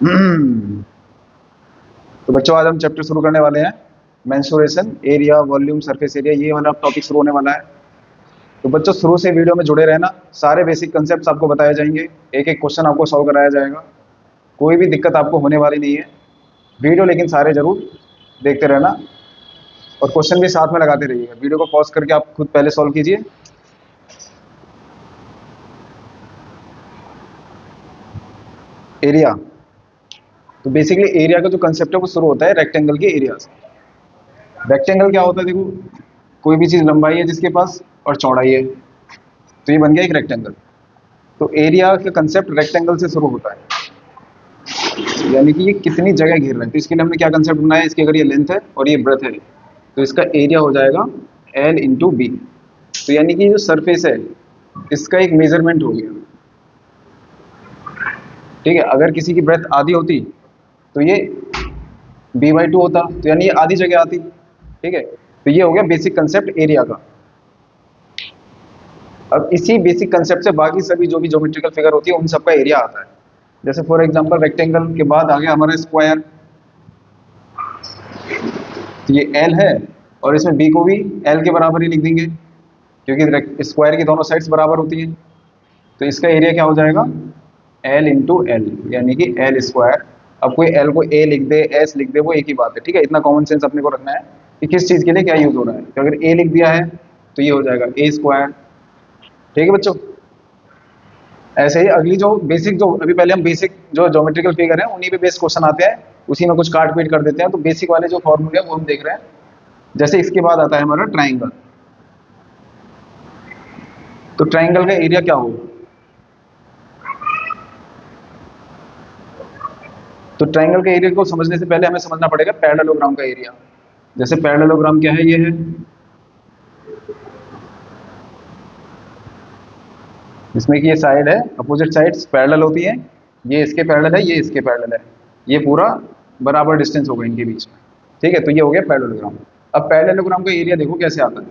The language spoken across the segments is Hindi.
तो बच्चों आज हम चैप्टर शुरू करने वाले हैं। Mensuration, area, volume, surface area, ये वाला टॉपिक शुरू होने वाला है। तो बच्चों शुरू से वीडियो में जुड़े रहना, सारे बेसिक कंसेप्ट आपको बताए जाएंगे, एक एक क्वेश्चन आपको सॉल्व कराया जाएगा, कोई भी दिक्कत आपको होने वाली नहीं है। वीडियो लेकिन सारे जरूर देखते रहना और क्वेश्चन भी साथ में लगाते रहिएगा। वीडियो को पॉज करके आप खुद पहले सॉल्व कीजिए। एरिया, तो बेसिकली एरिया का जो कंसेप्ट है वो शुरू होता है रेक्टेंगल के एरिया से। रेक्टेंगल क्या होता है? देखो, कोई भी चीज लंबाई है जिसके पास और चौड़ाई है, तो ये बन गया एक रेक्टेंगल। तो एरिया का कंसेप्ट रेक्टेंगल से शुरू होता है, यानी कि ये कितनी जगह घेर रहा है। तो इसके लिए हमने क्या कंसेप्ट बनाया, इसकी अगर ये लेंथ है और ये ब्रेथ है तो इसका एरिया हो जाएगा एल इंटू बी। तो यानी कि जो सरफेस है इसका एक मेजरमेंट हो गया। ठीक है, अगर किसी की ब्रेथ आधी होती तो ये b/2 होता, तो यानी ये आधी जगह आती। ठीक है, तो ये हो गया बेसिक कंसेप्ट एरिया का। अब इसी बेसिक कंसेप्ट से बाकी सभी जो भी ज्योमेट्रिकल फिगर होती है उन सबका एरिया आता है। जैसे फॉर एग्जांपल रेक्टेंगल के बाद आ गया हमारा स्क्वायर, तो ये एल है और इसमें बी को भी एल के बराबर ही लिख देंगे क्योंकि स्क्वायर की दोनों साइड्स बराबर होती हैं। तो इसका एरिया क्या हो जाएगा, एल इंटू एल, यानी कि एल स्क्वायर। अब कोई एल को ए लिख दे, एस लिख दे, वो एक ही बात है। ठीक है, इतना कॉमन सेंस अपने को रखना है कि किस चीज के लिए क्या यूज हो रहा है। तो अगर ए लिख दिया है तो ये हो जाएगा ए स्क्वायर। ठीक है बच्चों, ऐसे ही अगली जो बेसिक, जो अभी पहले हम बेसिक जो ज्योमेट्रिकल फिगर है उन्हीं पे बेस क्वेश्चन आते हैं, उसी में कुछ काट पीट कर देते हैं। तो बेसिक वाले जो फॉर्मूले हैं वो हम देख रहे हैं। जैसे इसके बाद आता है हमारा ट्राइंगल। तो ट्राइंगल का एरिया क्या होगा? तो ट्राइंगल के एरिया को समझने से पहले हमें समझना पड़ेगा पैरेललोग्राम का एरिया। जैसे पैरेललोग्राम क्या है, ये है जिसमें कि ये साइड है, अपोजिट साइड्स पैरेलल होती हैं। ये इसके पैरेलल है, ये इसके पैरेलल है, ये पूरा बराबर डिस्टेंस होगा इनके बीच में। ठीक है, तो ये हो गया पैरेललोग्राम। अब पैरेललोग्राम का एरिया देखो कैसे आता है।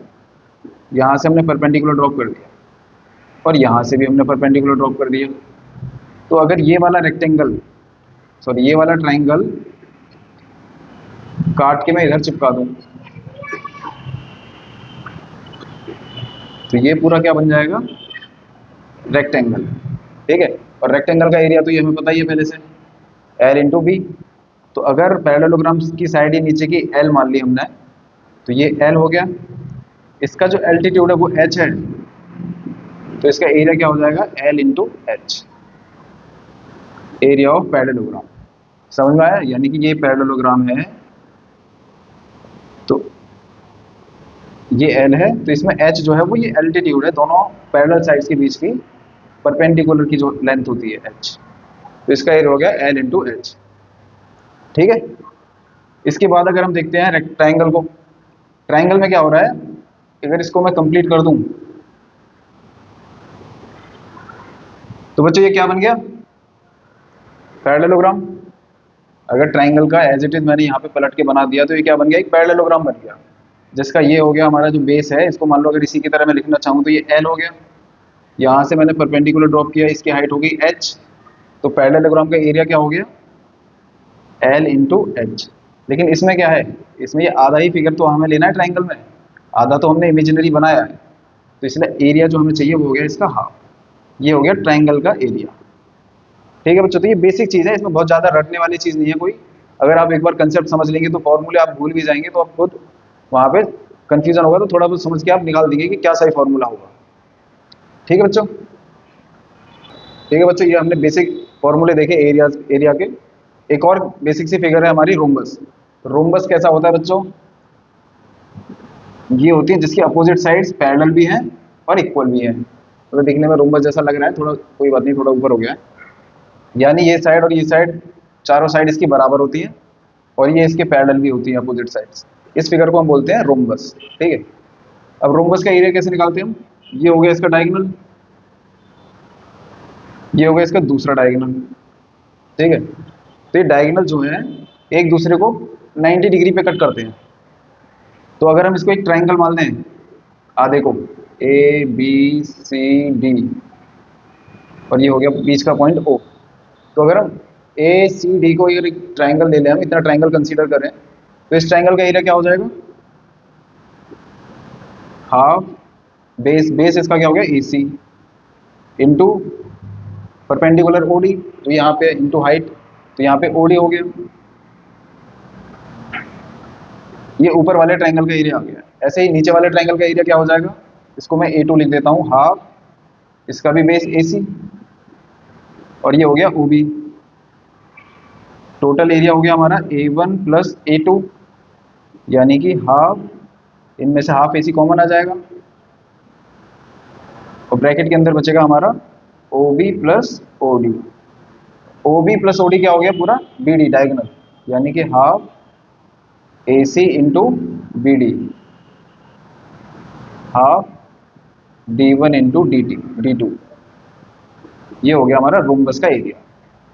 यहाँ से हमने परपेंडिकुलर ड्रॉप कर दिया और यहाँ से भी हमने परपेंडिकुलर ड्रॉप कर दिया। तो अगर ये वाला रेक्टेंगल, सॉरी ये वाला ट्राइंगल काट के मैं इधर चिपका दूं तो ये पूरा क्या बन जाएगा, रेक्टेंगल। ठीक है, और रेक्टेंगल का एरिया तो ये हमें पता ही है पहले से, एल इंटू बी। तो अगर पैरेललोग्राम की साइड ही नीचे की एल मान ली हमने, तो ये एल हो गया। इसका जो एल्टीट्यूड है वो एच है, तो इसका एरिया क्या हो जाएगा, L into H, area of parallelogram. समझ में आया? यानी कि ये पैरेललोग्राम है तो ये एल है, तो इसमें एच जो है वो ये एल्टीट्यूड है दोनों पैरेलल साइड्स के बीच की परपेंडिकुलर की जो लेंथ होती है एच। तो इसका एरिया हो गया एल इंटू एच। ठीक है, इसके बाद अगर हम देखते हैं ट्राइंगल को, ट्राइंगल में क्या हो रहा है, अगर इसको मैं कंप्लीट कर दूं तो बच्चों ये क्या बन गया, पैरेललोग्राम। अगर ट्राइंगल का एज इट इज मैंने यहाँ पे पलट के बना दिया तो ये क्या बन गया, एक पैरेललोग्राम बन गया, जिसका ये हो गया हमारा जो बेस है। इसको मान लो अगर इसी की तरह मैं लिखना चाहूँ तो ये एल हो गया। यहाँ से मैंने परपेंडिकुलर ड्रॉप किया, इसकी हाइट हो गई एच। तो पैरेललोग्राम का एरिया क्या हो गया, एल इंटू एच। लेकिन इसमें क्या है, इसमें ये आधा ही फिगर तो हमें लेना है ट्राइंगल में, आधा तो हमने इमेजिनरी बनाया है, तो इसलिए एरिया जो हमें चाहिए वो हो गया इसका हाफ। ये हो गया ट्राइंगल का एरिया। ठीक है बच्चों, तो ये बेसिक चीज़ है, इसमें बहुत ज़्यादा रटने वाली चीज़ नहीं है कोई। अगर आप एक बार कंसेप्ट समझ लेंगे तो फॉर्मूले आप भूल भी जाएंगे, तो आप खुद वहाँ पे कंफ्यूजन होगा तो थोड़ा बहुत समझ के आप निकाल देंगे कि क्या सही फॉर्मूला होगा। ठीक है बच्चों, ठीक है बच्चों, ये हमने बेसिक फॉर्मूले देखे एरिया के। एक और बेसिक सी फिगर है हमारी रोम्बस। रोम्बस कैसा होता है बच्चों, ये होती है जिसकी अपोजिट साइड्स पैरेलल भी हैं और इक्वल भी हैं। तो दिखने में रोम्बस जैसा लग रहा है, थोड़ा कोई बात नहीं, थोड़ा ऊपर हो गया है। यानी ये साइड और ये साइड, चारों साइड इसकी बराबर होती है और ये इसके पैरेलल भी होती है अपोजिट साइड्स। इस फिगर को हम बोलते हैं रोम्बस। ठीक है, अब रोम्बस का एरिया कैसे निकालते हैं हम, ये हो गया इसका डायगोनल, ये हो गया इसका दूसरा डायगोनल। ठीक है, तो ये डायगोनल जो है एक दूसरे को 90 डिग्री पे कट करते हैं। तो अगर हम इसको एक ट्राइंगल मान लें, आधे को ए बी सी डी और ये हो गया बीच का पॉइंट ओ। तो अगर हम ए सी डी को अगर एक ट्राइंगल ले लें, हम इतना ट्राइंगल कंसीडर करें, तो इस ट्राइंगल का एरिया क्या हो जाएगा? हाफ बेस, बेस इसका क्या हो गया? A C into perpendicular O D, तो यहाँ पे इंटू हाइट, तो यहाँ पे ओ डी हो गया। ये ऊपर वाले ट्राइंगल का एरिया आ गया। ऐसे ही नीचे वाले ट्राइंगल का एरिया क्या हो जाएगा? इसको मैं ए टू लिख देता हूँ, हाफ, इसका भी बेस ए सी, और ये हो गया ओ बी। टोटल एरिया हो गया हमारा ए वन प्लस ए टू, यानी कि हाफ, इनमें से हाफ ए सी कॉमन आ जाएगा, और ब्रैकेट के अंदर बचेगा हमारा O B plus O D. O B plus O D क्या हो गया? पूरा बी डी डायगनल, यानी कि half A C into B D, half D one into D T D two. ये हो गया हमारा रोम्बस का एरिया।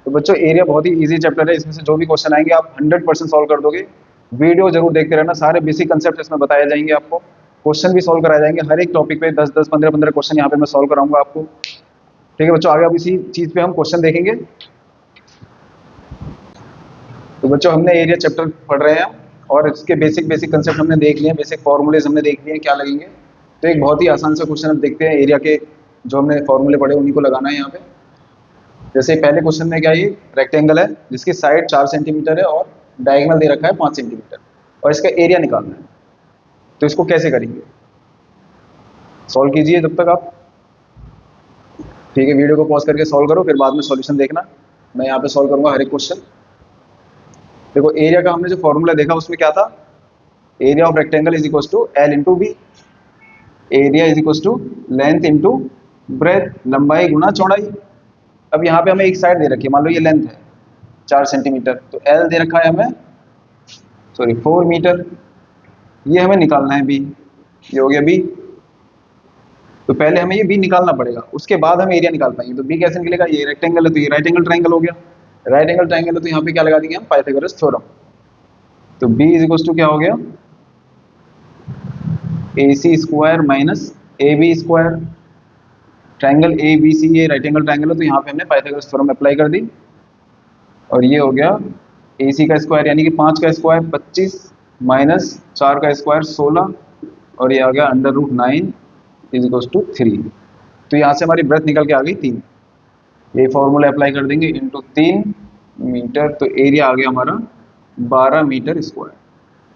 तो बच्चों एरिया बहुत ही इजी चैप्टर है, इसमें से जो भी क्वेश्चन आएंगे आप 100% सॉल्व कर दोगे। वीडियो जरूर देखते रहना, सारे बेसिक कंसेप्ट इसमें बताए जाएंगे आपको, क्वेश्चन भी सॉल्व कराए जाएंगे। हर एक टॉपिक पे 10-10, 15-15 क्वेश्चन यहाँ पे मैं सॉल्व कराऊंगा आपको। ठीक है बच्चों, आगे अब इसी चीज पे हम क्वेश्चन देखेंगे। तो बच्चों हमने एरिया चैप्टर पढ़ रहे हैं और इसके बेसिक बेसिक कंसेप्ट हमने देख लिए हैं, बेसिक फॉर्मूलेज हमने देख लिए हैं क्या लगेंगे। तो एक बहुत ही आसान सा क्वेश्चन अब देखते हैं, एरिया के जो हमने फॉर्मूले पढ़े उन्हीं को लगाना है यहाँ पे। जैसे पहले क्वेश्चन में क्या, ये रेक्टेंगल है जिसकी साइड 4 सेंटीमीटर है और डायगोनल दे रखा है 5 सेंटीमीटर, और इसका एरिया निकालना है। तो इसको कैसे करेंगे? सॉल्व कीजिए जब तक आप। ठीक है, वीडियो को पॉज करके सॉल्व करो, फिर बाद में सॉल्यूशन देखना। मैं यहाँ पे सॉल्व करूंगा हर एक क्वेश्चन। देखो एरिया का हमने जो फॉर्मूला देखा उसमें क्या था? Area of rectangle is equal to L into B, area is equal to length into breadth, लंबाई गुना चौड़ाई। अब यहाँ पे हमें एक साइड दे रखी है, मान लो ये लेंथ है 4 सेंटीमीटर, तो एल दे रखा है हमें, सॉरी 4 मीटर, ये हमें निकालना है बी, ये हो गया बी। तो पहले हमें ये बी निकालना पड़ेगा, उसके बाद हम एरिया निकाल पाएंगे। तो बी कैसे निकलेगा? ये रेक्टेंगल है तो ये राइट एंगल ट्राइंगल हो गया, राइट एंगल ट्राइंगल है तो यहाँ पे क्या लगा देंगे हम? Pythagoras theorem. तो बी इज इक्वल टू क्या हो गया? A C square minus A B square. Triangle A B C ये राइट एंगल ट्राइंगल है तो यहाँ पे हमने पाइथागोरस थ्योरम अप्लाई कर दी, और ये हो गया ए सी का स्क्वायर यानी कि 5 का स्क्वायर 25 माइनस 4 का स्क्वायर 16, और ये आ गया under root 9 is equal to 3। तो यहाँ से हमारी ब्रेथ निकल के आ गई 3, ये फॉर्मूला अप्लाई कर देंगे इंटू 3 मीटर, तो एरिया आ गया हमारा 12 मीटर स्क्वायर।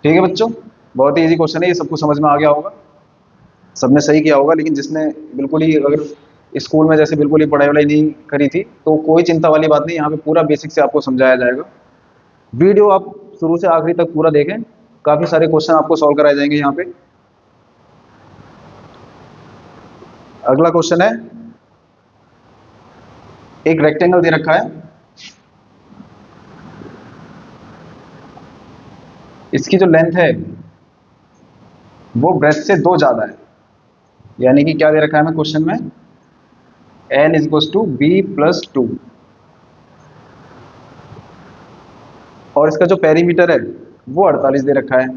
ठीक है बच्चों, बहुत ही इजी क्वेश्चन है, ये सबको समझ में आ गया होगा, सबने सही किया होगा। लेकिन जिसने बिल्कुल ही अगर स्कूल में जैसे बिल्कुल ही पढ़ाई वढ़ाई नहीं करी थी तो कोई चिंता वाली बात नहीं, यहाँ पे पूरा बेसिक से आपको समझाया जाएगा। वीडियो आप शुरू से आखिरी तक पूरा देखें, काफी सारे क्वेश्चन आपको सॉल्व कराए जाएंगे यहाँ पे। अगला क्वेश्चन है, एक रेक्टेंगल दे रखा है, इसकी जो लेंथ है वो ब्रेथ से 2 ज्यादा है, यानी कि क्या दे रखा है हमें क्वेश्चन में? L is equal to B plus 2, और इसका जो पेरीमीटर है वो 48 दे रखा है,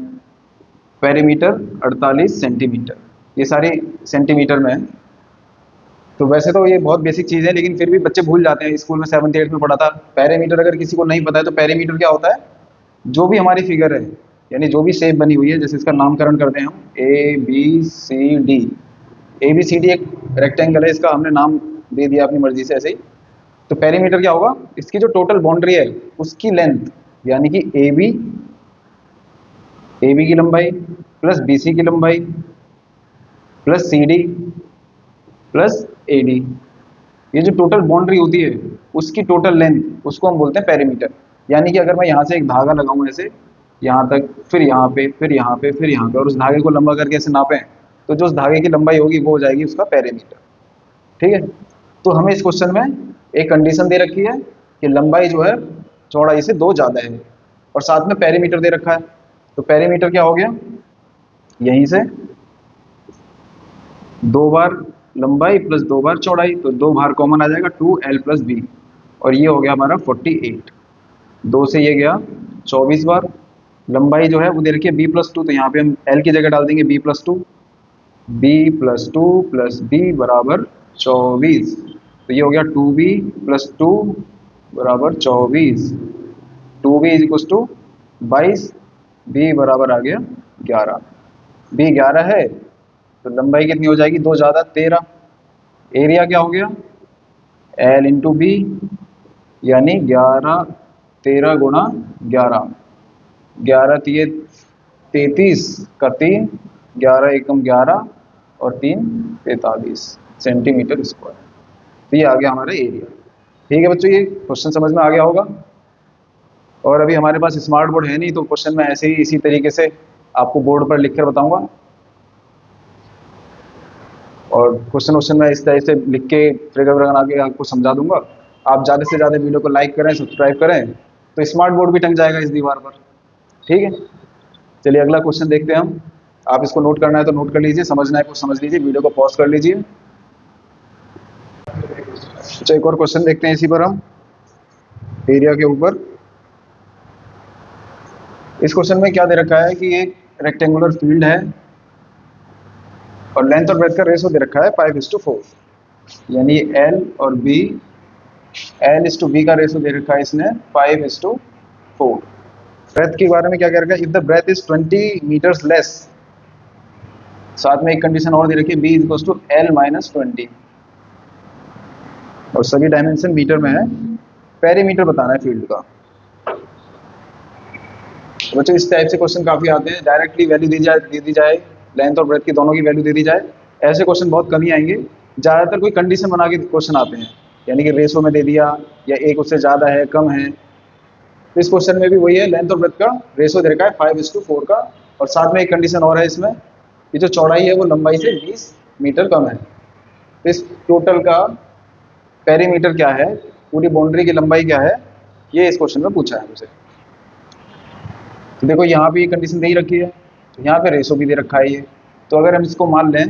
पेरीमीटर 48 सेंटीमीटर, ये सारे सेंटीमीटर में है। तो वैसे तो ये बहुत बेसिक चीज़ है, लेकिन फिर भी बच्चे भूल जाते हैं, स्कूल में 7th 8th में पढ़ा था। पेरीमीटर अगर किसी को नहीं पता है तो पेरीमीटर क्या होता है? जो भी हमारी फिगर है, यानी जो भी शेप बनी हुई है, जैसे इसका नामकरण करते हैं हम A B C D, A B C D एक रेक्टेंगल है, इसका हमने नाम दे दिया अपनी मर्जी से ऐसे ही। तो पेरीमीटर क्या होगा? इसकी जो टोटल बाउंड्री है उसकी लेंथ, यानी कि ए बी की लंबाई प्लस बी सी की लंबाई plus C D plus A D, ये जो टोटल बाउंड्री होती है उसकी टोटल लेंथ, उसको हम बोलते हैं पेरीमीटर। यानी कि अगर मैं यहाँ से एक धागा लगाऊं ऐसे यहाँ तक, फिर यहाँ पे, फिर यहाँ पे, फिर यहाँ पे, और उस धागे को लंबा करके ऐसे नापें, तो जो उस धागे की लंबाई होगी वो हो जाएगी उसका पेरीमीटर। ठीक है, तो हमें इस क्वेश्चन में एक कंडीशन दे रखी है कि लंबाई जो है चौड़ाई से 2 ज्यादा है, और साथ में पेरीमीटर दे रखा है। तो पेरीमीटर क्या हो गया? यहीं से 2 बार लंबाई प्लस 2 बार चौड़ाई, तो 2 बार कॉमन आ जाएगा 2l प्लस बी, और ये हो गया हमारा 48। 2 से ये गया 24 बार। लंबाई जो है वो दे रखी है b प्लस 2, तो यहाँ पे हम l की जगह डाल देंगे b plus 2, b plus 2 plus b बराबर 24, तो ये हो गया 2b प्लस 2 बराबर 24, 2b is equal to 22, b बराबर आ गया 11। b 11 है तो लंबाई कितनी हो जाएगी, 2 ज़्यादा 13। एरिया क्या हो गया, l इंटू बी, यानी 11, 13 गुणा 11, 11 तिये 33 का 3, 11 एकम 11 और 3 43 सेंटीमीटर स्क्वायर। तो ये आ गया हमारा एरिया। ठीक है बच्चों, ये क्वेश्चन समझ में आ गया होगा। और अभी हमारे पास स्मार्ट बोर्ड है नहीं, तो क्वेश्चन मैं ऐसे ही इसी तरीके से आपको बोर्ड पर लिख कर बताऊंगा, और क्वेश्चन मैं इस तरह से लिख के फिगर बना के आपको समझा दूंगा। आप ज़्यादा से ज़्यादा वीडियो को लाइक करें, सब्सक्राइब करें, तो स्मार्ट बोर्ड भी टंग जाएगा इस दीवार पर। ठीक है, चलिए अगला क्वेश्चन देखते हैं हम। आप इसको नोट करना है तो नोट कर लीजिए, समझना है तो समझ लीजिए, वीडियो को पॉज कर लीजिए। तो एक और क्वेश्चन देखते हैं इसी पर हम, एरिया के ऊपर। इस क्वेश्चन में क्या दे रखा है कि एक रेक्टेंगुलर फील्ड है और लेंथ और ब्रेथ का रेशो दे रखा है 5:4, यानी एल और बी, एल इस टू बी का रेशो दे रखा है इसने 5:4। ब्रेथ के बारे में क्या कह रखा है, if the breadth is 20 meters less, साथ में एक कंडीशन और दे रखी है, B is equal to L minus 20, और सभी डायमेंशन मीटर में है। पेरीमीटर बताना है फील्ड का। तो बच्चों इस टाइप से क्वेश्चन काफी आते हैं, डायरेक्टली वैल्यू दे दी जाए, लेंथ और ब्रेथ की दोनों की वैल्यू दे दी जाए, ऐसे क्वेश्चन बहुत कम ही आएंगे। ज़्यादातर कोई कंडीशन बना के क्वेश्चन आते हैं, यानी कि रेशो में दे दिया या एक उससे ज़्यादा है कम है। तो इस क्वेश्चन में भी वही है, लेंथ और ब्रेथ का रेशो दे रखा है 5:4 का, और साथ में एक कंडीशन और है इसमें कि जो चौड़ाई है वो लंबाई से 20 मीटर कम है। तो इस टोटल का पेरीमीटर क्या है, पूरी बाउंड्री की लंबाई क्या है, ये इस क्वेश्चन में पूछा है मुझे। तो देखो यहाँ पे ये कंडीशन दे ही रखी है, तो यहाँ पे रेशो भी दे रखा है ये। तो अगर हम इसको मान लें,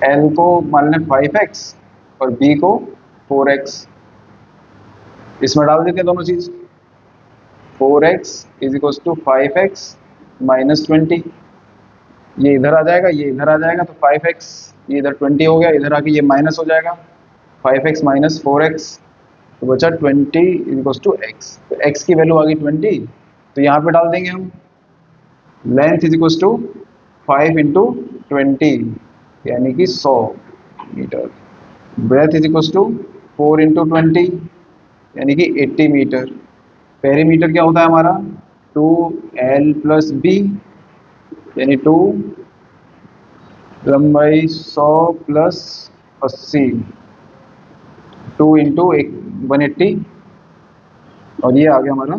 एल को मान लें 5x और बी को 4x, इसमें डाल देते हैं दोनों चीज। 4x is equal to 5x minus 20, ये इधर आ जाएगा, ये इधर आ जाएगा, तो 5x ये इधर 20 हो गया, इधर आके ये माइनस हो जाएगा, 5x माइनस 4x, तो बचा 20 इज इक्वल टू x। तो x की वैल्यू आ गई 20, तो यहाँ पे डाल देंगे हम length is equal to 5 into 20, यानी कि 100 meter. Breadth is equal to 4 into 20, यानी कि 80 मीटर। पेरीमीटर क्या होता है हमारा, 2l प्लस बी, यानी 2 लंबाई 100 प्लस 80, 2 इंटू 180, और ये आ गया हमारा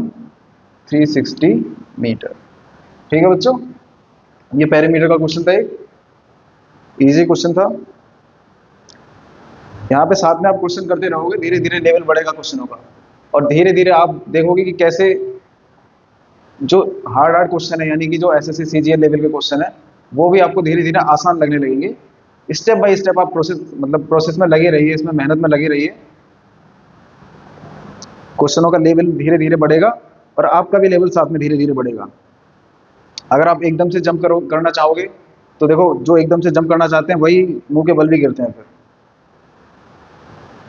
360 मीटर। ठीक है बच्चों, ये पेरीमीटर का क्वेश्चन था, एक इजी क्वेश्चन था। यहाँ पे साथ में आप क्वेश्चन करते रहोगे, धीरे धीरे लेवल बढ़ेगा क्वेश्चनों का, और धीरे धीरे आप देखोगे कि कैसे जो हार्ड क्वेश्चन है, यानी कि जो एसएससी सीजीएल लेवल के क्वेश्चन है, वो भी आपको धीरे धीरे आसान लगने लगेंगे। स्टेप बाय स्टेप आप प्रोसेस में लगे रहिए, इसमें मेहनत में लगे रहिए, क्वेश्चनों का लेवल धीरे धीरे बढ़ेगा और आपका भी लेवल साथ में धीरे धीरे बढ़ेगा। अगर आप एकदम से जंप करना चाहोगे तो देखो, जो एकदम से जंप करना चाहते हैं वही मुंह के बल भी गिरते हैं फिर।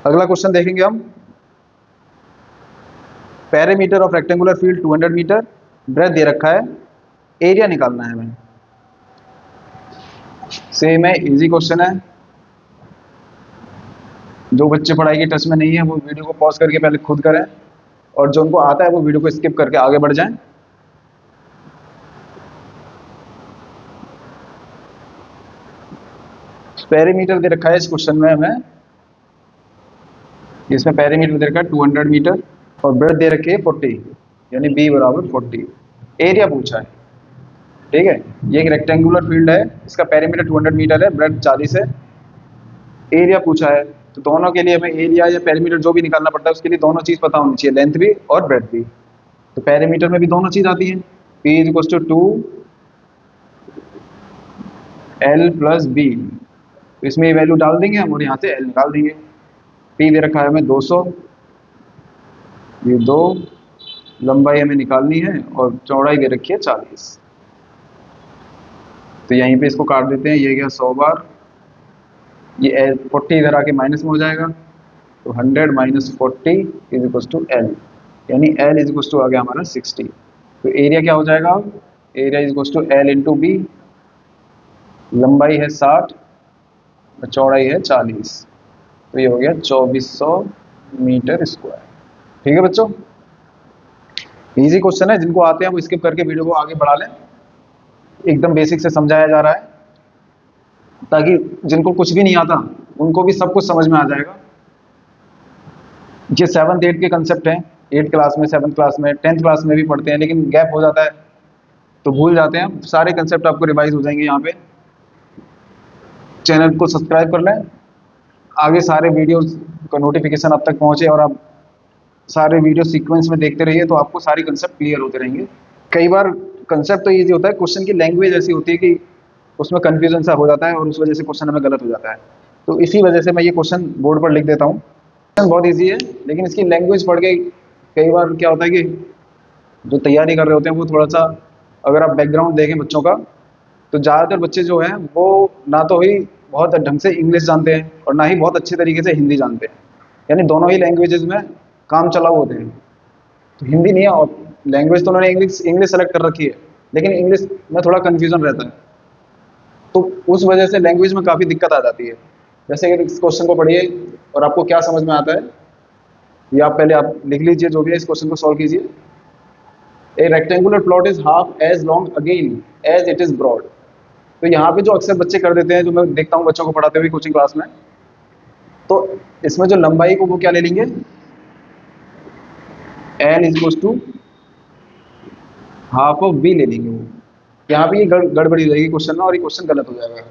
अगला क्वेश्चन देखेंगे हम, perimeter of rectangular field 200 metre, breadth दे रखा है, एरिया निकालना है हमें। सेम है, इजी क्वेश्चन है। जो बच्चे पढ़ाई के टच में नहीं है वो वीडियो को पॉज करके पहले खुद करें, और जो उनको आता है वो वीडियो को स्किप करके आगे बढ़ जाएं। पेरीमीटर दे रखा है इस क्वेश्चन में हमें, इसमें पेरीमीटर दे रखा है 200 मीटर और ब्रेथ दे रखी है 40, यानी b बराबर 40। एरिया पूछा है, ठीक है। ये एक रेक्टेंगुलर फील्ड है, इसका पेरीमीटर 200 मीटर है, ब्रेथ 40 है, एरिया पूछा है। तो दोनों के लिए हमें एरिया या पेरीमीटर जो भी निकालना पड़ता है उसके लिए दोनों चीज पता होनी चाहिए, लेंथ भी और ब्रेथ भी। तो पेरीमीटर में भी दोनों चीज आती है, p is equal to 2l plus B, तो इसमें ये वैल्यू डाल देंगे हम और यहाँ से l निकाल देंगे। p दे रखा है हमें 200, ये 2 लंबाई हमें निकालनी है और चौड़ाई दे रखी है 40। तो यहीं पे इसको काट देते हैं, ये गया 100 बार, ये 40 इधर आके माइनस में हो जाएगा, तो 100 minus 40 is equal to L, यानी एल इज इक्वल टू आ गया हमारा 60। तो एरिया क्या हो जाएगा, area is equal to L into B, लंबाई है 60 और चौड़ाई है 40, तो ये हो गया 2400 मीटर स्क्वायर। ठीक है बच्चों, इजी क्वेश्चन है, जिनको आते हैं वो स्किप करके वीडियो को आगे बढ़ा लें, एकदम बेसिक से समझाया जा रहा है, ताकि जिनको कुछ भी नहीं आता उनको भी सब कुछ समझ में आ जाएगा। ये 7th 8th के कंसेप्ट हैं, 8th क्लास में, 7th क्लास में, 10th क्लास में भी पढ़ते हैं, लेकिन गैप हो जाता है तो भूल जाते हैं। सारे कंसेप्ट आपको रिवाइज हो जाएंगे यहाँ पे। चैनल को सब्सक्राइब कर लें, आगे सारे वीडियोस का नोटिफिकेशन आप तक पहुंचे और आप सारे वीडियो सीक्वेंस में देखते रहिए, तो आपको सारे कंसेप्ट क्लियर होते रहेंगे। कई बार कंसेप्ट तो ईजी होता है, क्वेश्चन की लैंग्वेज ऐसी होती है कि उसमें कन्फ्यूजन सा हो जाता है और उस वजह से क्वेश्चन हमें गलत हो जाता है। तो इसी वजह से मैं ये क्वेश्चन बोर्ड पर लिख देता हूँ। क्वेश्चन बहुत ईजी है, लेकिन इसकी लैंग्वेज पढ़ के कई बार क्या होता है कि जो तैयारी कर रहे होते हैं वो थोड़ा सा, अगर आप बैकग्राउंड देखें बच्चों का, तो ज़्यादातर बच्चे जो हैं वो ना तो ही बहुत ढंग से इंग्लिश जानते हैं और ना ही बहुत अच्छे तरीके से हिंदी जानते हैं, यानी दोनों ही लैंग्वेजेस में काम चलाऊ होते हैं। तो हिंदी नहीं है और लैंग्वेज तो उन्होंने इंग्लिश इंग्लिश सेलेक्ट कर रखी है, लेकिन इंग्लिश में थोड़ा कन्फ्यूजन रहता है, तो उस वजह से लैंग्वेज में काफ़ी दिक्कत आ जाती है। जैसे कि इस क्वेश्चन को पढ़िए और आपको क्या समझ में आता है, ये आप पहले आप लिख लीजिए, जो भी है इस क्वेश्चन को सॉल्व कीजिए। A rectangular plot is half as long again as it is broad. तो यहाँ पे जो अक्सर बच्चे कर देते हैं, जो मैं देखता हूँ बच्चों को पढ़ाते हुए कोचिंग क्लास में, तो इसमें जो लंबाई को वो क्या ले लेंगे, L is equal to half of B ले लेंगे वो। यहाँ पे ये गड़बड़ी हो जाएगी क्वेश्चन में और ये क्वेश्चन गलत हो जाएगा।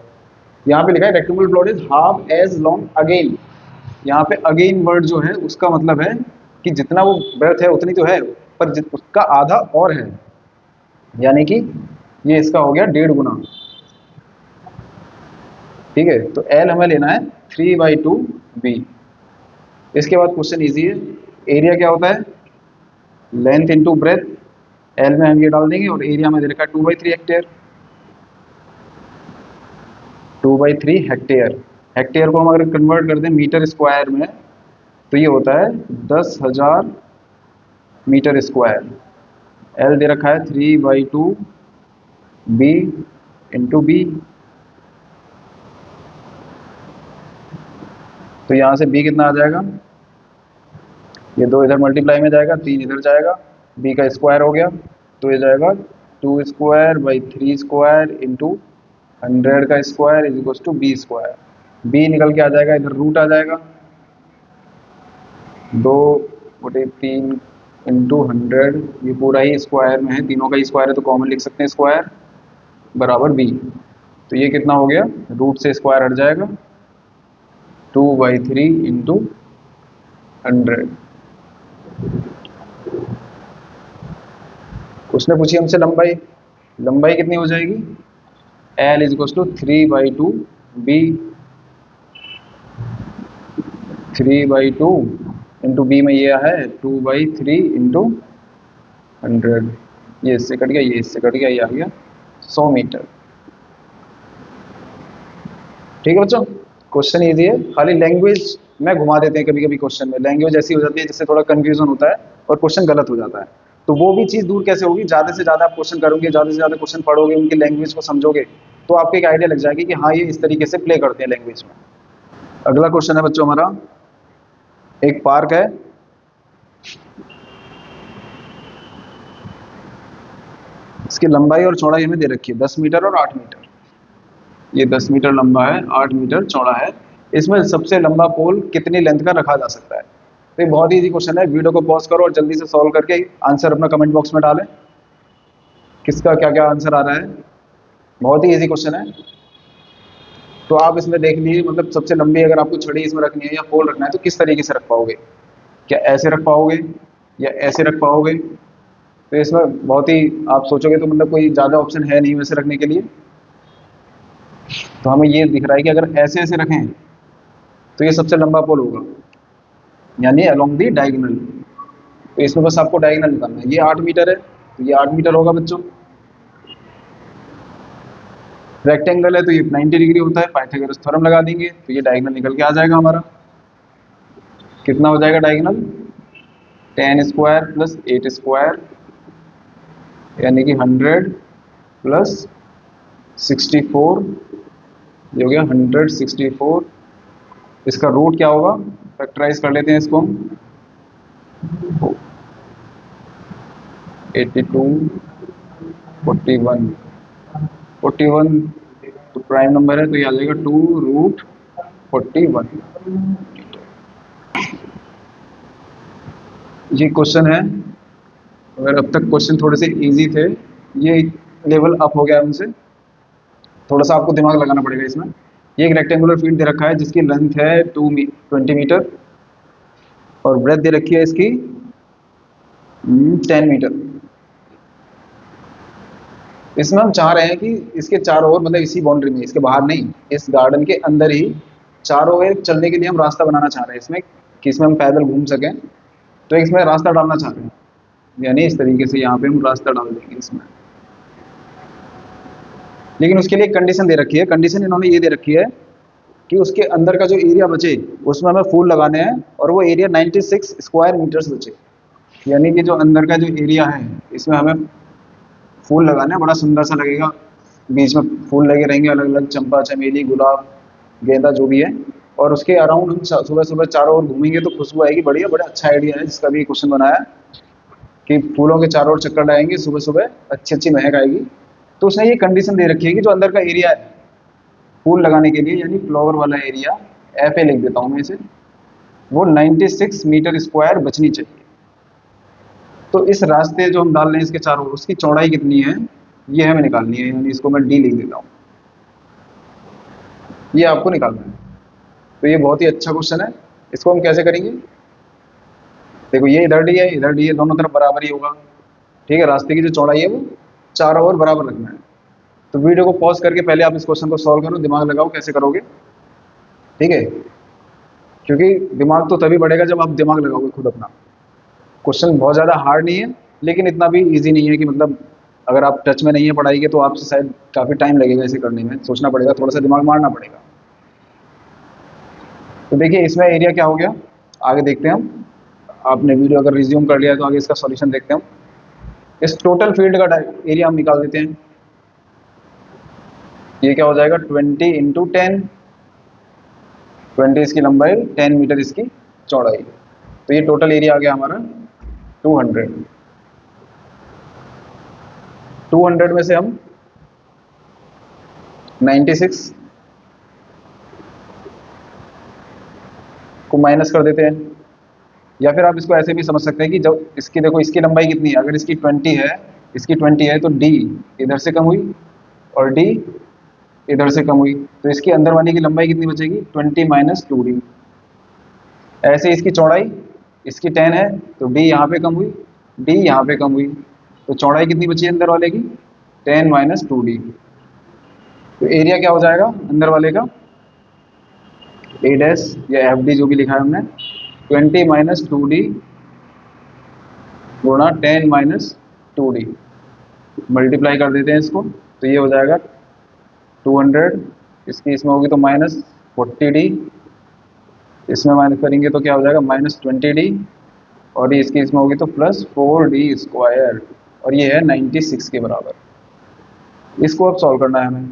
यहाँ पे लिखा है rectangular plot is half as long again, यहाँ पे अगेन वर्ड जो है उसका मतलब है कि जितना वो ब्रेथ है उतनी तो है, पर उसका आधा और है, यानी कि ये इसका हो गया 1.5 गुना। ठीक है, तो एल हमें लेना है 3/2 बी। इसके बाद क्वेश्चन इजी है, एरिया क्या होता है, लेंथ इंटू ब्रेथ, एल में हम ये डाल देंगे और एरिया में दे रखा है 2/3 हेक्टेयर। 2/3 हेक्टेयर, हेक्टेयर को हम अगर कन्वर्ट कर दें मीटर स्क्वायर में, तो ये होता है 10,000 मीटर स्क्वायर। एल दे रखा है 3/2 बी इंटू बी, तो यहाँ से बी कितना आ जाएगा, ये 2 इधर मल्टीप्लाई में जाएगा, 3 इधर जाएगा, बी का स्क्वायर हो गया, तो ये जाएगा 2 स्क्वायर बाई 3 स्क्वायर इंटू 100 का square is equal to B square. B निकल के आ जाएगा, इधर रूट आ जाएगा, 2/3 इंटू 100, ये पूरा ही स्क्वायर में है, तीनों का ही स्क्वायर है तो कॉमन लिख सकते हैं स्क्वायर, बराबर बी। तो ये कितना हो गया, रूट से स्क्वायर हट जाएगा, 2/3 इंटू 100। उसने पूछी हमसे लंबाई, लंबाई कितनी हो जाएगी, L is equal to 3/2 B, 3/2 into B में ये है 2/3 इंटू 100, ये इससे कट गया, ये इससे कट गया, ये आ गया 100 मीटर। ठीक है बच्चों, क्वेश्चन इजी है, खाली लैंग्वेज में घुमा देते हैं कभी कभी, क्वेश्चन में लैंग्वेज ऐसी हो जाती है जिससे थोड़ा कंफ्यूजन होता है और क्वेश्चन गलत हो जाता है। तो वो भी चीज़ दूर कैसे होगी, ज़्यादा से ज़्यादा आप क्वेश्चन करोगे, ज़्यादा से ज़्यादा क्वेश्चन पढ़ोगे, उनकी लैंग्वेज को समझोगे, तो आपको एक आइडिया लग जाएगी कि हाँ ये इस तरीके से प्ले करते हैं लैंग्वेज में। अगला क्वेश्चन है बच्चों हमारा, एक पार्क है, इसकी लंबाई और चौड़ाई हमें दे रखी है 10 मीटर और 8 मीटर। ये 10 मीटर लंबा है, 8 मीटर चौड़ा है। इसमें सबसे लंबा पोल कितनी लेंथ का रखा जा सकता है। तो ये बहुत ईजी क्वेश्चन है, वीडियो को पॉज करो और जल्दी से सॉल्व करके आंसर अपना कमेंट बॉक्स में डालें, किसका क्या क्या आंसर आ रहा है। बहुत ही ईजी क्वेश्चन है, तो आप इसमें देख लीजिए, मतलब सबसे लंबी अगर आपको छड़ी इसमें रखनी है या पोल रखना है तो किस तरीके से रख पाओगे, क्या ऐसे रख पाओगे या ऐसे रख पाओगे। तो इसमें बहुत ही आप सोचोगे तो मतलब कोई ज़्यादा ऑप्शन है नहीं वैसे रखने के लिए। तो हमें ये दिख रहा है कि अगर ऐसे ऐसे रखें तो ये सबसे लंबा पोल होगा, यानी अलोंग दी डायगोनल। तो इसमें बस आपको डायगोनल निकालना है, ये 8 मीटर है तो ये 8 मीटर होगा बच्चों। रेक्टेंगल है तो ये 90 डिग्री होता है, पाइथागोरस थ्योरम लगा देंगे तो ये डायगोनल निकल के आ जाएगा हमारा। कितना हो जाएगा डायगोनल, 10 स्क्वायर प्लस 8 स्क्वायर, यानी कि 100 प्लस 64, ये हो गया 164। इसका रूट क्या होगा, फैक्टराइज कर लेते हैं इसको हम, 82, 41, 41 तो प्राइम नंबर है तो ये आ जाएगा 2√41। ये क्वेश्चन है, अगर अब तक क्वेश्चन थोड़े से इजी थे, ये लेवल अप हो गया उनसे, थोड़ा सा आपको दिमाग लगाना पड़ेगा इसमें। ये एक रेक्टेंगुलर फील्ड दे रखा है जिसकी लेंथ है 20 मीटर और ब्रेथ दे रखी है इसकी 10 मीटर। इसमें हम चाह रहे हैं कि इसके चारों ओर, मतलब इसी बाउंड्री में, इसके बाहर नहीं, इस गार्डन के अंदर ही चारों ओर चलने के लिए हम रास्ता बनाना चाह रहे हैं इसमें, कि इसमें हम पैदल घूम सकें। तो इसमें रास्ता डालना चाह रहे हैं, यानी इस तरीके से यहाँ पे हम रास्ता डाल देंगे इसमें। लेकिन उसके लिए एक कंडीशन दे रखी है, कंडीशन इन्होंने ये दे रखी है कि उसके अंदर का जो एरिया बचे उसमें हमें फूल लगाने हैं और वो एरिया 96 स्क्वायर मीटर्स बचे, यानी कि जो अंदर का जो एरिया है इसमें हमें फूल लगाना है, बड़ा सुंदर सा लगेगा, बीच में फूल लगे रहेंगे अलग अलग, चंपा, चमेली, गुलाब, गेंदा, जो भी है। और उसके अराउंड हम सुबह सुबह चारों ओर घूमेंगे तो खुशबू आएगी, बढ़िया, बड़ा अच्छा आइडिया है जिसका भी क्वेश्चन बनाया कि फूलों के चारों ओर चक्कर लगाएंगे सुबह सुबह, अच्छी अच्छी महक आएगी। तो उसने ये कंडीशन दे रखी है कि जो अंदर का एरिया है फूल लगाने के लिए, यानी फ्लावर वाला एरिया, एफ ए लिख देता हूँ मैं इसे, वो 96 मीटर स्क्वायर बचनी चाहिए। तो इस रास्ते जो हम डाल रहे हैं इसके चारों ओर, उसकी चौड़ाई कितनी है ये हमें निकालनी है, यानी इसको मैं डी लिख देता हूँ, ये आपको निकालना है। तो ये बहुत ही अच्छा क्वेश्चन है, इसको हम कैसे करेंगे, देखो ये इधर डी है, दोनों तरफ बराबर ही होगा, ठीक है। रास्ते की जो चौड़ाई है वो चारों ओर बराबर रखना है। तो वीडियो को पॉज करके पहले आप इस क्वेश्चन को सॉल्व करो, दिमाग लगाओ कैसे करोगे, ठीक है, क्योंकि दिमाग तो तभी बढ़ेगा जब आप दिमाग लगाओगे खुद अपना। क्वेश्चन बहुत ज़्यादा हार्ड नहीं है, लेकिन इतना भी इजी नहीं है कि मतलब अगर आप टच में नहीं है पढ़ाई के तो आपसे शायद काफ़ी टाइम लगेगा इसे करने में, सोचना पड़ेगा, थोड़ा सा दिमाग मारना पड़ेगा। तो देखिए इसमें एरिया क्या हो गया, आगे देखते हैं हम। आपने वीडियो अगर रिज्यूम कर लिया है तो आगे इसका सॉल्यूशन देखते हैं हम। इस टोटल फील्ड का एरिया हम निकाल देते हैं, ये क्या हो जाएगा 20 इंटू 10, 20 इसकी लंबाई, 10 मीटर इसकी चौड़ाई, तो ये टोटल एरिया आ गया हमारा 200। 200 में से हम 96 को माइनस कर देते हैं, या फिर आप इसको ऐसे भी समझ सकते हैं कि जब इसकी, देखो इसकी लंबाई कितनी है, अगर इसकी 20 है, इसकी 20 है तो डी इधर से कम हुई और डी इधर से कम हुई, तो इसकी अंदर वाली की लंबाई कितनी बचेगी 20 माइनस 2d। ऐसे इसकी चौड़ाई, इसकी 10 है तो डी यहाँ पे कम हुई, डी यहाँ पे कम हुई, तो चौड़ाई कितनी बची है अंदर वाले की 10 माइनस 2d। तो एरिया क्या हो जाएगा अंदर वाले का, ए डैश या एफ डी जो भी लिखा है हमने, 20 माइनस 2d गुणा 10 माइनस 2d, मल्टीप्लाई कर देते हैं इसको, तो ये हो जाएगा 200, इसकी इसमें होगी तो माइनस 40d, इसमें माइनस करेंगे तो क्या हो जाएगा माइनस 20d, और ये इसकी इसमें होगी तो प्लस 4d स्क्वायर, और ये है 96 के बराबर। इसको अब सॉल्व करना है हमें,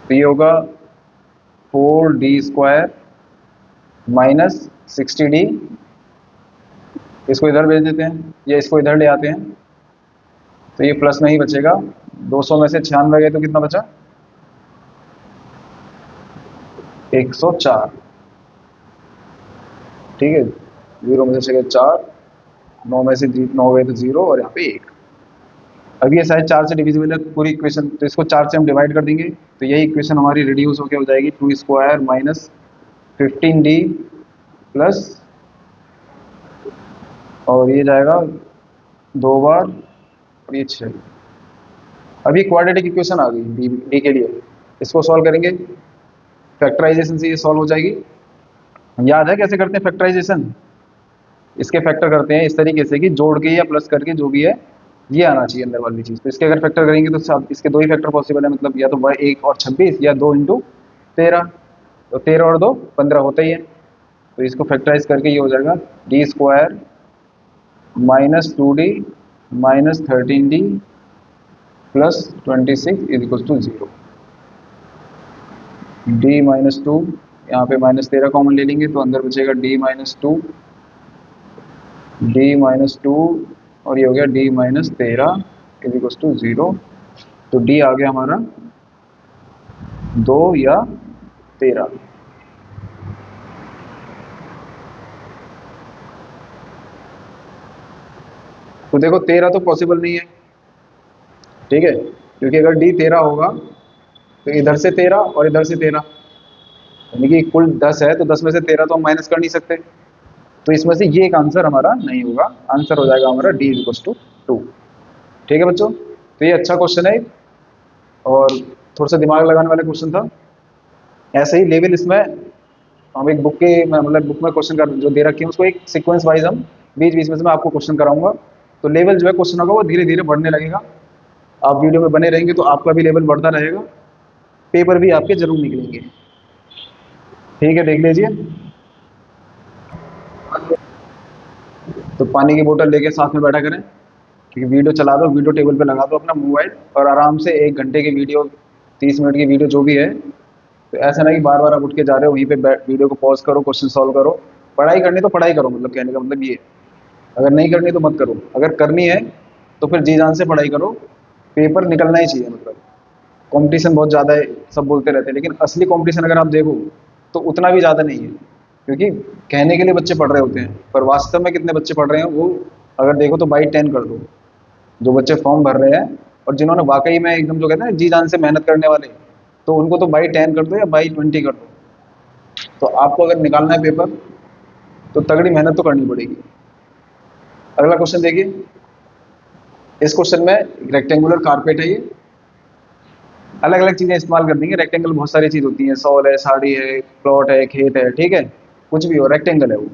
तो ये होगा 4d स्क्वायर माइनस 60d, इसको इधर भेज देते हैं या इसको इधर ले आते हैं, तो ये प्लस में ही बचेगा, 200 में से 96 गए तो कितना बचा 104, ठीक है, 0 में से 4, 9 में से 9 गए तो 0 और यहाँ पे 1। अब ये शायद 4 से डिविजिबल है पूरी इक्वेशन, तो इसको 4 से हम डिवाइड कर देंगे, तो यही इक्वेशन हमारी रिड्यूस होकर हो जाएगी 2 स्क्वायर माइनस 15d प्लस, और ये जाएगा 2 बार और ये 6। अभी क्वाड्रेटिक इक्वेशन आ गई डी के लिए, इसको सॉल्व करेंगे, फैक्टराइजेशन से ये सॉल्व हो जाएगी। याद है कैसे करते हैं फैक्टराइजेशन, इसके फैक्टर करते हैं इस तरीके से कि जोड़ के या प्लस करके जो भी है ये आना चाहिए अंदर वाली चीज़, तो इसके अगर फैक्टर करेंगे तो इसके 2 ही फैक्टर पॉसिबल है, मतलब या तो 1 और 26 या 2 इंटू 13, तो 13 और 2 15 होता ही है। तो इसको फैक्टराइज करके ये हो जाएगा D square minus 2d minus 13d plus 26 is equal to 0। D minus 2, यहाँ पे माइनस 13 कॉमन ले लेंगे तो अंदर बचेगा डी माइनस 2, डी माइनस 2 और ये हो गया D minus 13 is equal to 0। तो डी आ गया हमारा 2 या 13। तो देखो 13 तो पॉसिबल नहीं है, ठीक है, क्योंकि अगर डी 13 होगा तो इधर से 13 और इधर से 13, यानी कि कुल 10 है, तो 10 में से 13 तो हम माइनस कर नहीं सकते। तो इसमें से ये एक आंसर हमारा नहीं होगा, आंसर हो जाएगा हमारा डी इक्वल टू 2। ठीक है बच्चों, तो ये अच्छा क्वेश्चन है और थोड़ा सा दिमाग लगाने वाला क्वेश्चन था। ऐसे ही लेवल इसमें हम एक बुक के मतलब बुक में क्वेश्चन कर जो दे रखे हैं उसको एक सीक्वेंस वाइज हम बीच बीच में से मैं आपको क्वेश्चन कराऊंगा। तो लेवल जो है क्वेश्चन होगा वो धीरे धीरे बढ़ने लगेगा। आप वीडियो में बने रहेंगे तो आपका भी लेवल बढ़ता रहेगा, पेपर भी आपके जरूर निकलेंगे। ठीक है, देख लीजिए। तो पानी की बोतल लेके साथ में बैठा करें, क्योंकि वीडियो चला दो, वीडियो टेबल पे लगा दो अपना मोबाइल और आराम से 1 घंटे की वीडियो 30 मिनट की वीडियो जो भी है, तो ऐसा नहीं कि बार बार आप उठ के जा रहे हो, वहीं पे वीडियो को पॉज करो, क्वेश्चन सॉल्व करो। पढ़ाई करनी तो पढ़ाई करो, मतलब कहने का मतलब ये है। अगर नहीं करनी तो मत करो, अगर करनी है तो फिर जी जान से पढ़ाई करो, पेपर निकलना ही चाहिए। मतलब कंपटीशन बहुत ज़्यादा है, सब बोलते रहते हैं, लेकिन असली कंपटीशन अगर आप देखो तो उतना भी ज़्यादा नहीं है, क्योंकि कहने के लिए बच्चे पढ़ रहे होते हैं, पर वास्तव में कितने बच्चे पढ़ रहे हैं वो अगर देखो तो बाई 10 कर दो। जो बच्चे फॉर्म भर रहे हैं और जिन्होंने वाकई में एकदम जो कहते हैं जी जान से मेहनत करने वाले, तो उनको तो बाई 10 कर दो या बाई 20 कर दो। तो आपको अगर निकालना है पेपर तो तगड़ी मेहनत तो करनी पड़ेगी। अगला क्वेश्चन देखिए। इस क्वेश्चन में रेक्टेंगुलर कारपेट है, ये अलग अलग चीजें इस्तेमाल कर देंगे। रेक्टेंगल बहुत सारी चीज होती है, सॉल है, साड़ी है, प्लॉट है, खेत है, ठीक है, कुछ भी हो, रेक्टेंगल है वो।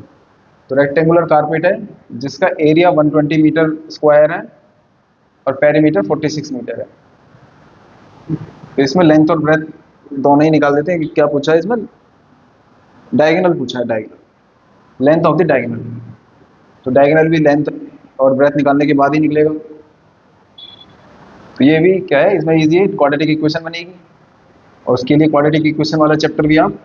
तो रेक्टेंगुलर कारपेट है जिसका एरिया 120 मीटर स्क्वायर है और पेरीमीटर 46 मीटर है। तो इसमें लेंथ और ब्रेथ दोनों ही निकाल देते हैं कि क्या पूछा है इसमें। डायगोनल पूछा है, diagonal length of the diagonal. तो डायगोनल भी लेंथ और ब्रेथ निकालने के बाद ही निकलेगा। तो ये भी क्या है, इसमें इजी है, क्वाड्रेटिक इक्वेशन बनेगी और उसके लिए क्वाड्रेटिक इक्वेशन वाला चैप्टर भी आप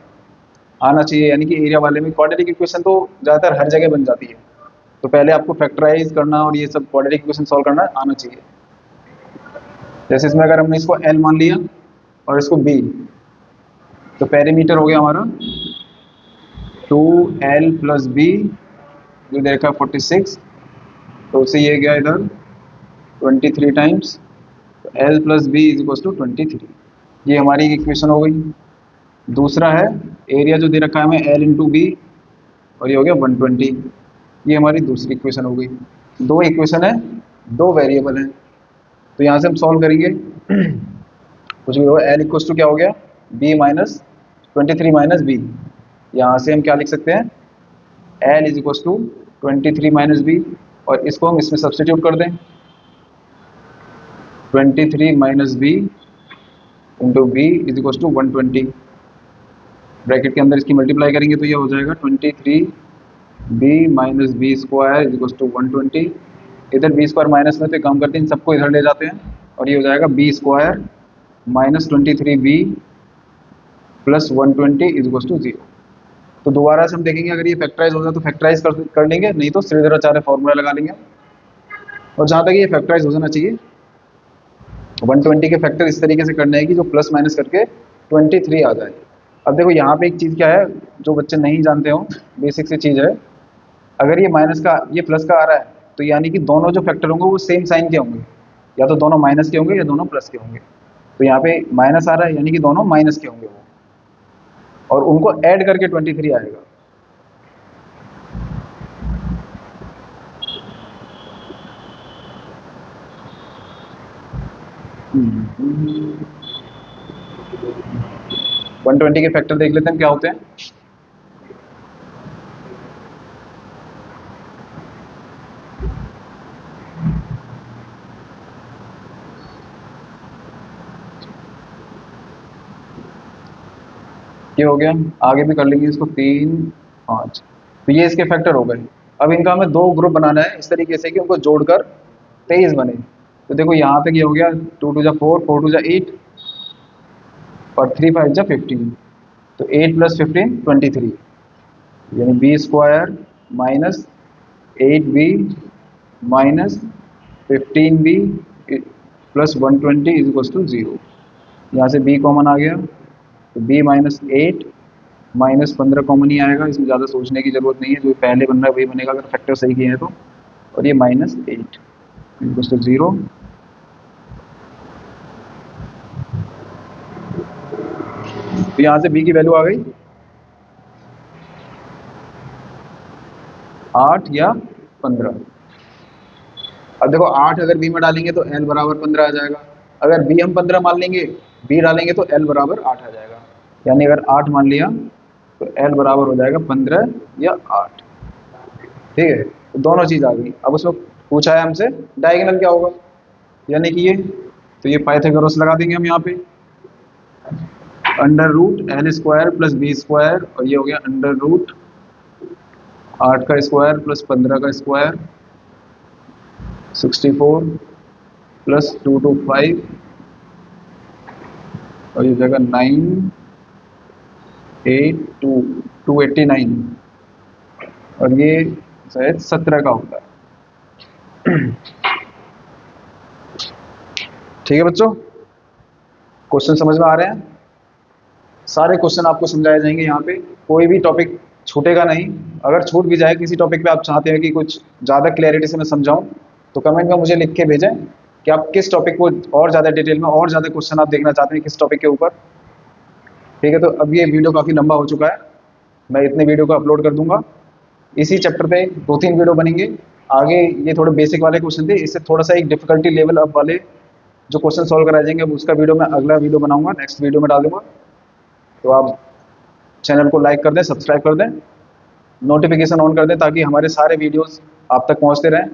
आना चाहिए। यानी कि एरिया वाले में क्वाड्रेटिक इक्वेशन तो ज़्यादातर हर जगह बन जाती है, तो पहले आपको फैक्टराइज करना और ये सब क्वाड्रेटिक इक्वेशन सॉल्व करना आना चाहिए। जैसे इसमें अगर हमने इसको एल मान लिया और इसको बी, तो पेरीमीटर हो गया हमारा 2l प्लस बी जो देखा 46, तो उससे ये गया इधर 23 टाइम्स, तो L plus B is equal to 23। ये हमारी इक्वेशन हो गई। दूसरा है एरिया जो दे रखा है हमें एल इंटू बी और ये हो गया 120, ये हमारी दूसरी इक्वेशन हो गई। दो इक्वेशन है, दो वेरिएबल हैं, तो यहाँ से हम सॉल्व करेंगे। कुछ भी हो, एल इक्वल टू क्या हो गया, बी माइनस 23 माइनस बी। यहाँ से हम क्या लिख सकते हैं, L is equal to 23 minus B, और इसको हम इसमें सब्सटीट्यूट कर दें, 23 minus B into B is equal to 120। Bracket के अंदर इसकी मल्टीप्लाई करेंगे तो ये हो जाएगा 23 B minus B square is equal to 120। इधर बी स्क्वायर माइनस में तो काम करते हैं, इन सबको इधर ले जाते हैं और ये हो जाएगा B square minus 23 B plus 120 is equal to 0। तो दोबारा से हम देखेंगे, अगर ये फैक्टराइज हो जाए तो फैक्टराइज कर लेंगे, नहीं तो श्रीधराचार्य फॉर्मूला लगा लेंगे। और जहाँ तक ये फैक्टराइज हो जाना चाहिए, 120 के फैक्टर इस तरीके से करने हैं कि जो प्लस माइनस करके 23 आ जाए। अब देखो यहाँ पे एक चीज़ क्या है जो बच्चे नहीं जानते हो, बेसिक सी चीज़ है। अगर ये माइनस का ये प्लस का आ रहा है तो यानी कि दोनों जो फैक्टर होंगे वो सेम साइन के होंगे, या तो दोनों माइनस के होंगे या दोनों प्लस के होंगे। तो यहाँ पे माइनस आ रहा है यानी कि दोनों माइनस के होंगे वो, और उनको ऐड करके 23 आएगा। वन 120 के फैक्टर देख लेते हैं क्या होते हैं। ये हो गया, आगे भी कर लेंगे इसको। 3 5। तो ये इसके फैक्टर हो गए। अब इनका हमें दो ग्रुप बनाना है इस तरीके से कि उनको जोड़कर 23 बने। तो देखो यहाँ तक ये हो गया, 2 2 जा 4, 4 2 जा 8 और 3 5 जा 15। तो 8 + 15 23, यानी B square minus 8b minus 15b plus 120 is equal to 0। यहाँ से b कॉमन आ गया, तो b -8 -15 कॉमन ही आएगा, इसमें ज़्यादा सोचने की जरूरत नहीं है, जो पहले बन रहा है वही बनेगा अगर फैक्टर सही किए हैं तो। और ये -8 इक्वल टू 0। तो यहाँ से b की वैल्यू आ गई 8 या 15। अब देखो 8 अगर b में डालेंगे तो l बराबर 15 आ जाएगा, अगर b हम 15 मान लेंगे, b डालेंगे तो l बराबर 8 आ जाएगा। यानी अगर 8 मान लिया तो l बराबर हो जाएगा 15 या 8। ठीक है, तो दोनों चीज़ आ गई। अब उसमें पूछा है हमसे डायगोनल क्या होगा, यानी कि ये, तो ये पाइथागोरस लगा देंगे हम यहाँ पे, √l² + b² और ये हो गया √8 का स्क्वायर प्लस 15 का स्क्वायर 64 + 225 और ये जगह 289 और ये शायद 17 का होता है। ठीक है बच्चों, क्वेश्चन समझ में आ रहे हैं? सारे क्वेश्चन आपको समझाए जाएंगे यहाँ पे, कोई भी टॉपिक छूटेगा नहीं। अगर छूट भी जाए किसी टॉपिक पे, आप चाहते हैं कि कुछ ज़्यादा क्लैरिटी से मैं समझाऊं, तो कमेंट में मुझे लिख के भेजें कि आप किस टॉपिक को और ज़्यादा डिटेल में, और ज़्यादा क्वेश्चन आप देखना चाहते हैं किस टॉपिक के ऊपर। ठीक है, तो अब ये वीडियो काफ़ी लंबा हो चुका है, मैं इतने वीडियो को अपलोड कर दूंगा। इसी चैप्टर पे 2-3 वीडियो बनेंगे आगे। ये थोड़े बेसिक वाले क्वेश्चन थे, इससे थोड़ा सा एक डिफिकल्टी लेवल अप वाले जो क्वेश्चन सॉल्व कराए जाएंगे, उसका वीडियो मैं अगला वीडियो बनाऊंगा, नेक्स्ट वीडियो में डाल दूंगा। तो आप चैनल को लाइक कर दें, सब्सक्राइब कर दें, नोटिफिकेशन ऑन कर दें, ताकि हमारे सारे वीडियोस आप तक पहुंचते रहें।